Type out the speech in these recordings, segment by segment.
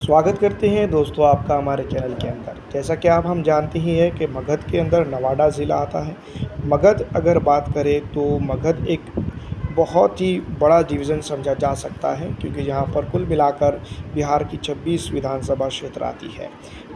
स्वागत करते हैं दोस्तों आपका हमारे चैनल के अंदर। जैसा कि आप हम जानते ही हैं कि मगध के अंदर नवादा ज़िला आता है। मगध अगर बात करें तो मगध एक बहुत ही बड़ा डिवीज़न समझा जा सकता है, क्योंकि यहाँ पर कुल मिलाकर बिहार की 26 विधानसभा क्षेत्र आती है।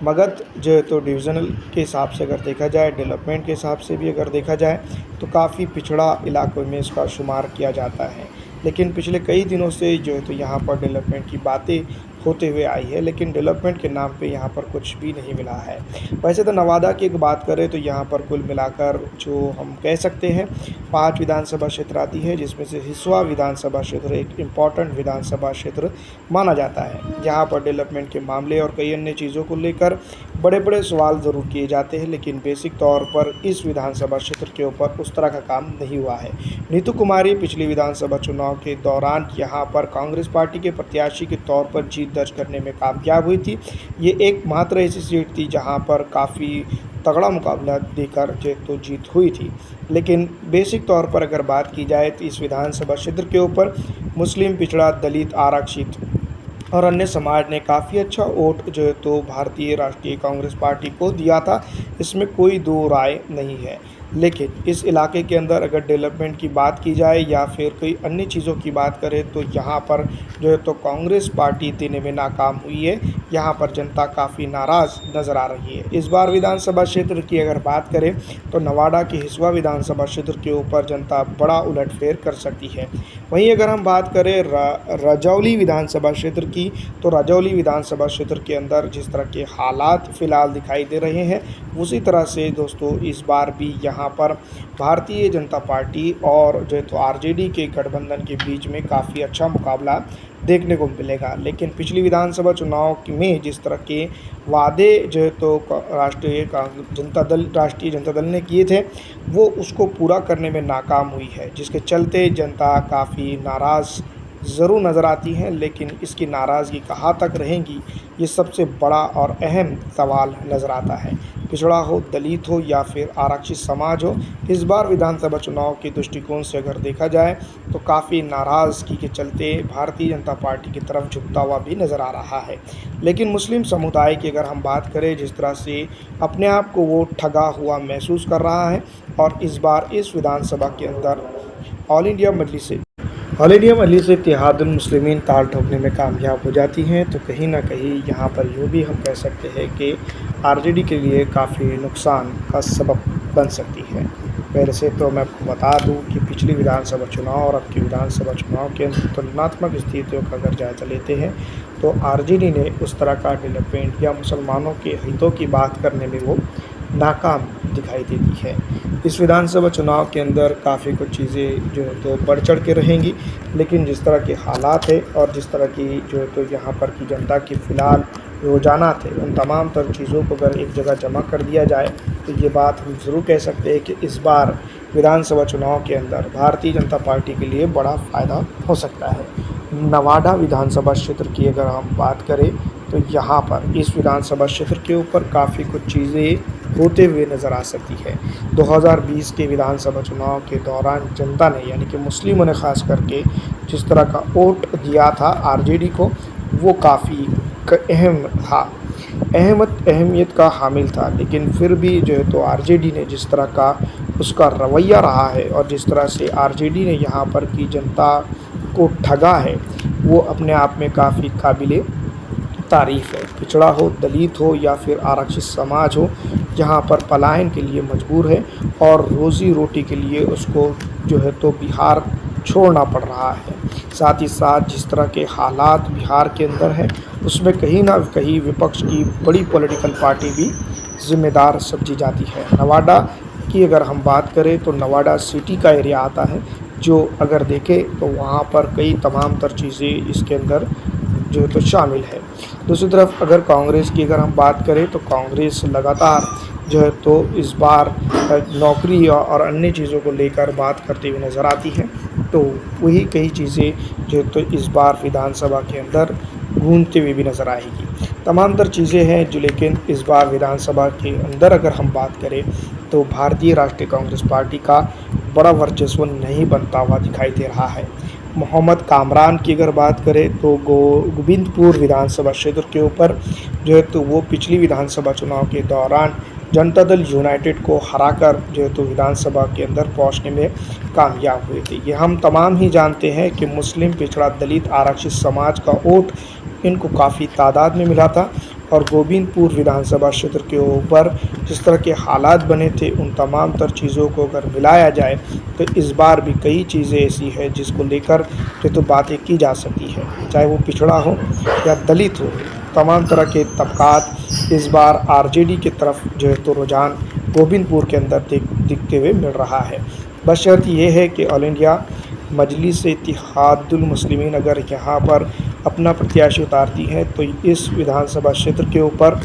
मगध जो है तो डिवीज़नल के हिसाब से अगर देखा जाए, डेवलपमेंट के हिसाब से भी अगर देखा जाए तो काफ़ी पिछड़ा इलाकों में इसका शुमार किया जाता है। लेकिन पिछले कई दिनों से जो है तो यहाँ पर डेवलपमेंट की बातें होते हुए आई है, लेकिन डेवलपमेंट के नाम पे यहाँ पर कुछ भी नहीं मिला है। वैसे तो नवादा की एक बात करें तो यहाँ पर कुल मिलाकर जो हम कह सकते हैं 5 विधानसभा क्षेत्र आती है, जिसमें से हिसुआ विधानसभा क्षेत्र एक इम्पॉर्टेंट विधानसभा क्षेत्र माना जाता है। यहाँ पर डेवलपमेंट के मामले और कई अन्य चीज़ों को लेकर बड़े बड़े सवाल ज़रूर किए जाते हैं, लेकिन बेसिक तौर पर इस विधानसभा क्षेत्र के ऊपर उस तरह का काम नहीं हुआ है। नीतू कुमारी पिछली विधानसभा चुनाव के दौरान यहाँ पर कांग्रेस पार्टी के प्रत्याशी के तौर पर जीत दर्ज करने में कामयाब हुई थी। ये एकमात्र ऐसी सीट थी जहाँ पर काफ़ी तगड़ा मुकाबला देकर तो जीत हुई थी। लेकिन बेसिक तौर पर अगर बात की जाए तो इस विधानसभा क्षेत्र के ऊपर मुस्लिम, पिछड़ा, दलित, आरक्षित और अन्य समाज ने काफ़ी अच्छा वोट जो है तो भारतीय राष्ट्रीय कांग्रेस पार्टी को दिया था। इसमें कोई दो राय नहीं है। लेकिन इस इलाके के अंदर अगर डेवलपमेंट की बात की जाए या फिर कोई अन्य चीज़ों की बात करें तो यहाँ पर जो है तो कांग्रेस पार्टी देने में नाकाम हुई है। यहाँ पर जनता काफ़ी नाराज़ नज़र आ रही है। इस बार विधानसभा क्षेत्र की अगर बात करें तो नवादा के हिसुआ विधानसभा क्षेत्र के ऊपर जनता बड़ा उलटफेर कर सकती है। वहीं अगर हम बात करें राजौली विधानसभा क्षेत्र की, तो राजौली विधानसभा क्षेत्र के अंदर जिस तरह के हालात फ़िलहाल दिखाई दे रहे हैं, उसी तरह से दोस्तों इस बार भी यहाँ पर भारतीय जनता पार्टी और जो है तो आरजेडी के गठबंधन के बीच में काफ़ी अच्छा मुकाबला देखने को मिलेगा। लेकिन पिछली विधानसभा चुनाव में जिस तरह के वादे जो है तो राष्ट्रीय जनता दल ने किए थे, वो उसको पूरा करने में नाकाम हुई है, जिसके चलते जनता काफ़ी नाराज़ ज़रूर नज़र आती हैं। लेकिन इसकी नाराज़गी कहाँ तक रहेंगी, ये सबसे बड़ा और अहम सवाल नज़र आता है। पिछड़ा हो, दलित हो या फिर आरक्षित समाज हो, इस बार विधानसभा चुनाव के दृष्टिकोण से अगर देखा जाए तो काफ़ी नाराज़गी के चलते भारतीय जनता पार्टी की तरफ झुकता हुआ भी नज़र आ रहा है। लेकिन मुस्लिम समुदाय की अगर हम बात करें, जिस तरह से अपने आप को वो ठगा हुआ महसूस कर रहा है और इस बार इस विधानसभा के अंदर ऑल इंडिया मजलिस इत्तेहादुल मुस्लिमीन ताल ठोकने में कामयाब हो जाती हैं, तो कहीं ना कहीं यहाँ पर यूँ भी हम कह सकते हैं कि आरजेडी के लिए काफ़ी नुकसान का सबब बन सकती है। पहले से तो मैं आपको बता दूं कि पिछली विधानसभा चुनाव और अब की विधानसभा चुनाव के तुलनात्मक स्थितियों का अगर जायज़ा लेते हैं तो आरजेडी ने उस तरह का डेवलपमेंट या मुसलमानों के हितों की बात करने में वो नाकाम दिखाई देती है। इस विधानसभा चुनाव के अंदर काफ़ी कुछ चीज़ें जो है तो बढ़ चढ़ के रहेंगी, लेकिन जिस तरह के हालात है और जिस तरह की जो है तो यहाँ पर की जनता की फ़िलहाल रुझाना थे, उन तमाम तर चीज़ों को अगर एक जगह जमा कर दिया जाए तो ये बात हम ज़रूर कह सकते हैं कि इस बार विधानसभा चुनाव के अंदर भारतीय जनता पार्टी के लिए बड़ा फ़ायदा हो सकता है। नवादा विधानसभा क्षेत्र की अगर हम बात करें तो यहाँ पर इस विधानसभा क्षेत्र के ऊपर काफ़ी कुछ चीज़ें होते हुए नज़र आ सकती है। 2020 के विधानसभा चुनाव के दौरान जनता ने, यानी कि मुस्लिमों ने ख़ास करके जिस तरह का वोट दिया था आरजेडी को, वो काफ़ी अहम था, अहमियत का हामिल था। लेकिन फिर भी जो है तो आरजेडी ने जिस तरह का उसका रवैया रहा है और जिस तरह से आरजेडी ने यहाँ पर की जनता को ठगा है, वो अपने आप में काफ़ी काबिले तारीफ़ है। पिछड़ा हो, दलित हो या फिर आरक्षित समाज हो, जहाँ पर पलायन के लिए मजबूर है और रोज़ी रोटी के लिए उसको जो है तो बिहार छोड़ना पड़ रहा है। साथ ही साथ जिस तरह के हालात बिहार के अंदर हैं, उसमें कहीं ना कहीं विपक्ष की बड़ी पॉलिटिकल पार्टी भी ज़िम्मेदार समझी जाती है। नवादा की अगर हम बात करें तो नवादा सिटी का एरिया आता है, जो अगर देखें तो वहाँ पर कई तमाम तर चीज़ें इसके अंदर जो है तो शामिल है। दूसरी तरफ अगर कांग्रेस की अगर हम बात करें तो कांग्रेस लगातार जो है तो इस बार नौकरी और अन्य चीज़ों को लेकर बात करते हुए नज़र आती है, तो वही कई चीज़ें जो है तो इस बार विधानसभा के अंदर गूंजते हुए भी नज़र आएगी। तमाम तर चीज़ें हैं जो, लेकिन इस बार विधानसभा के अंदर अगर हम बात करें तो भारतीय राष्ट्रीय कांग्रेस पार्टी का बड़ा वर्चस्व नहीं बनता हुआ दिखाई दे रहा है। मोहम्मद कामरान की अगर बात करें तो गोविंदपुर विधानसभा क्षेत्र के ऊपर जो है तो वो पिछली विधानसभा चुनाव के दौरान जनता दल यूनाइटेड को हराकर जो है तो विधानसभा के अंदर पहुंचने में कामयाब हुए थे। ये हम तमाम ही जानते हैं कि मुस्लिम पिछड़ा दलित आरक्षित समाज का वोट इनको काफ़ी तादाद में मिला था और गोविंदपुर विधानसभा क्षेत्र के ऊपर जिस तरह के हालात बने थे उन तमाम तर चीज़ों को अगर मिलाया जाए तो इस बार भी कई चीज़ें ऐसी हैं जिसको लेकर जो तो बातें की जा सकती है, चाहे वो पिछड़ा हो या दलित हो। तमाम तरह के तबकात इस बार आरजेडी की तरफ जो है तो रुझान गोविंदपुर के अंदर दिखते हुए मिल रहा है। बशर्त ये है कि ऑल इंडिया मजलिस इत्तेहादुल मुस्लिमीन अगर यहाँ पर अपना प्रत्याशी उतारती है तो इस विधानसभा क्षेत्र के ऊपर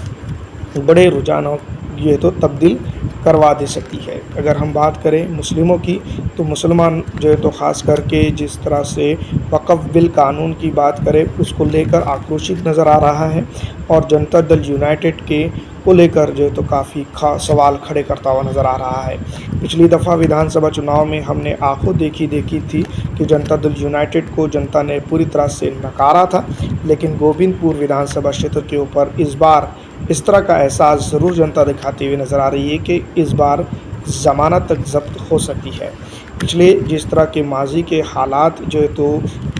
बड़े रुझानों ये तो तब्दील करवा दे सकती है। अगर हम बात करें मुस्लिमों की तो मुसलमान जो है तो ख़ास करके जिस तरह से वक़्फ़ बिल कानून की बात करें उसको लेकर आक्रोशित नज़र आ रहा है और जनता दल यूनाइटेड के को लेकर जो है तो काफ़ी सवाल खड़े करता हुआ नज़र आ रहा है। पिछली दफ़ा विधानसभा चुनाव में हमने आंखों देखी थी कि जनता दल यूनाइटेड को जनता ने पूरी तरह से नकारा था, लेकिन गोविंदपुर विधानसभा क्षेत्र के ऊपर इस बार इस तरह का एहसास ज़रूर जनता दिखाती हुई नज़र आ रही है कि इस बार ज़मानत तक ज़ब्त हो सकती है। पिछले जिस तरह के माजी के हालात जो है तो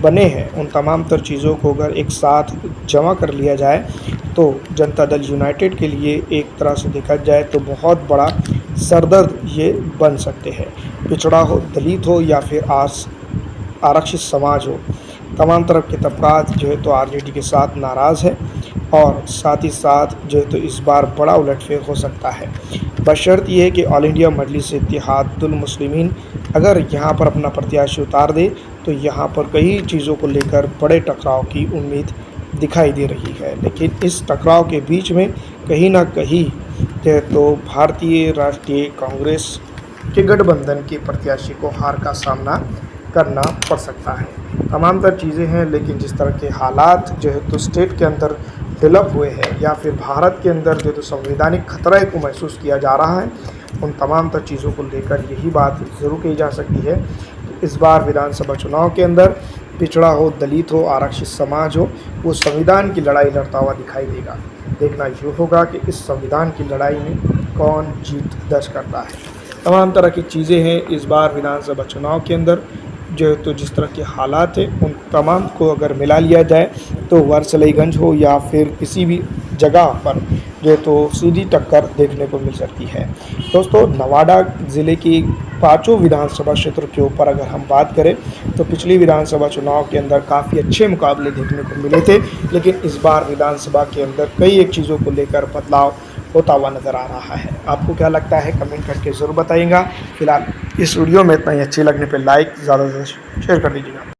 बने हैं उन तमाम तर चीज़ों को अगर एक साथ जमा कर लिया जाए तो जनता दल यूनाइटेड के लिए एक तरह से देखा जाए तो बहुत बड़ा सरदर्द ये बन सकते हैं। पिछड़ा हो, दलित हो या फिर आरक्षित समाज हो, तमाम तरफ के तबकात जो है तो आरजेडी के साथ नाराज़ है और साथ ही साथ जो है तो इस बार बड़ा उलटफेर हो सकता है। बशर्त ये है कि ऑल इंडिया मजलिस इत्तेहादुल मुस्लिमीन अगर यहाँ पर अपना प्रत्याशी उतार दे तो यहाँ पर कई चीज़ों को लेकर बड़े टकराव की उम्मीद दिखाई दे रही है। लेकिन इस टकराव के बीच में कहीं ना कहीं जो है तो भारतीय राष्ट्रीय कांग्रेस के गठबंधन के प्रत्याशी को हार का सामना करना पड़ सकता है। तमाम तर चीज़ें हैं, लेकिन जिस तरह के हालात जो है तो स्टेट के अंदर डेवलप हुए हैं या फिर भारत के अंदर जो तो संवैधानिक खतरे को महसूस किया जा रहा है, उन तमाम तर चीज़ों को लेकर यही बात ज़रूर कही जा सकती है कि इस बार विधानसभा चुनाव के अंदर पिछड़ा हो, दलित हो, आरक्षित समाज हो, वो संविधान की लड़ाई लड़ता हुआ दिखाई देगा। देखना ये होगा कि इस संविधान की लड़ाई में कौन जीत दर्ज करता है। तमाम तरह की चीज़ें हैं इस बार विधानसभा चुनाव के अंदर जो है तो जिस तरह के हालात हैं उन तमाम को अगर मिला लिया जाए तो वारसलीगंज हो या फिर किसी भी जगह पर जो है तो सीधी टक्कर देखने को मिल सकती है। दोस्तों, नवादा ज़िले की पाँचों विधानसभा क्षेत्र के ऊपर अगर हम बात करें तो पिछली विधानसभा चुनाव के अंदर काफ़ी अच्छे मुकाबले देखने को मिले थे, लेकिन इस बार विधानसभा के अंदर कई एक चीज़ों को लेकर बदलाव होता हुआ नज़र आ रहा है। आपको क्या लगता है कमेंट करके ज़रूर बताइएगा। फिलहाल इस वीडियो में इतना ही, अच्छी लगने पे लाइक ज़्यादा से शेयर कर दीजिएगा।